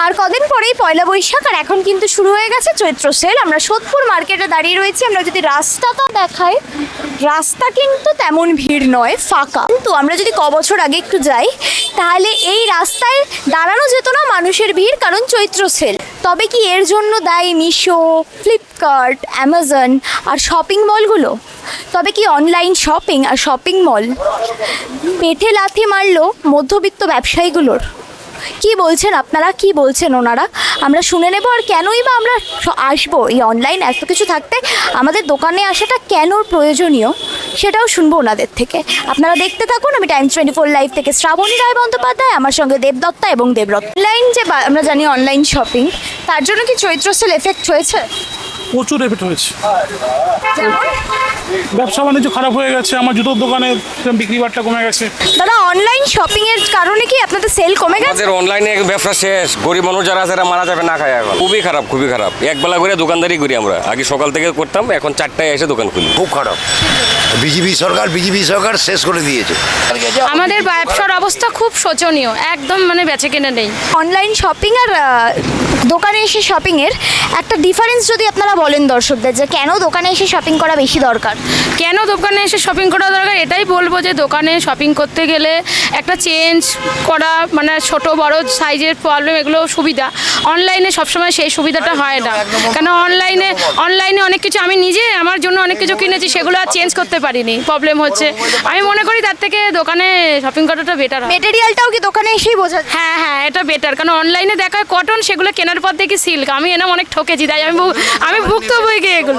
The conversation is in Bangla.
আর কদিন পরেই পয়লা বৈশাখ, আর এখন কিন্তু শুরু হয়ে গেছে চৈত্র সেল। আমরা সোদপুর মার্কেটে দাঁড়িয়ে রয়েছি। আমরা যদি রাস্তাটা দেখাই, রাস্তা কিন্তু তেমন ভিড় নয়, ফাঁকা। কিন্তু আমরা যদি বছর আগে একটু যাই, তাহলে এই রাস্তায় দাঁড়ানো যেত না মানুষের ভিড়, কারণ চৈত্র সেল। তবে কি এর জন্য দায়ী মিশো, ফ্লিপকার্ট, অ্যামাজন আর শপিং মলগুলো? তবে কি অনলাইন শপিং আর শপিং মল পেটে লাথি মারলো মধ্যবিত্ত ব্যবসায়ীগুলোর? কি বলছেন আপনারা, কি বলছেন ওনারা? আমরা শুনে নেব। আর কেনই বা আমরা আসবো এই অনলাইন এত কিছু থাকতে আমাদের দোকানে আসাটা কেন প্রয়োজনীয়, সেটাও শুনবো ওনাদের থেকে। আপনারা দেখতে থাকুন। আমি টাইমস 24 লাইভ থেকে শ্রাবণী রায় বন্দ্যোপাধ্যায়, আমার সঙ্গে দেবদত্তা এবং দেবরত। অনলাইন যে আমরা জানি অনলাইন শপিং, তার জন্য কি চৈত্র সেল এফেক্ট হয়েছে? প্রচুর এফেক্ট হয়েছে। যেমন ব্যবসা বাণিজ্য খারাপ হয়ে গেছে, আমার জুতোর দোকানে বিক্রি বাট্টা কমে গেছে। দাদা, অনলাইন শপিং এর কারণে কি আপনাদের সেল কমে গেছে? আমাদের অনলাইনে ব্যবসা শেষ, গরিব মানুষ যারা আছে মারা যাবে না খায়। এখন খুবই খারাপ, খুবই খারাপ। একবেলা করে দোকানদারি করি আমরা, আগে সকাল থেকে করতাম, এখন 4টায় এসে দোকান খুলি। খুব খারাপ। বিজেপি সরকার শেষ করে দিয়েছে। আমাদের ব্যবসার অবস্থা খুব শোচনীয়, একদম মানে বেচে কেনা নেই। অনলাইন শপিং আর দোকানে এসে শপিংয়ের একটা ডিফারেন্স যদি আপনারা বলেন দর্শকদের, যে কেন দোকানে এসে শপিং করা বেশি দরকার? কেন দোকানে এসে শপিং করা দরকার, এটাই বলবো যে দোকানে শপিং করতে গেলে একটা চেঞ্জ করা, মানে ছোট বড় সাইজের প্রবলেম, এগুলো সুবিধা। অনলাইনে সবসময় সেই সুবিধাটা হয় না, কেন অনলাইনে অনেক কিছু আমি নিজে আমার জন্য অনেক কিছু কিনেছি, সেগুলো আর চেঞ্জ করতে পারিনি, প্রবলেম হচ্ছে। আমি মনে করি তার থেকে দোকানে শপিং করাটা বেটার হয়। মেটেরিয়ালটাও কি দোকানে এসেই বোঝা যায়? হ্যাঁ, এটা বেটার, কারণ অনলাইনে দেখায় কটন, সেগুলো কেনার পর দেখি সিল্ক। আমি এরকম অনেক ঠকেছি, তাই আমি ভুক্তভোগী এগুলো।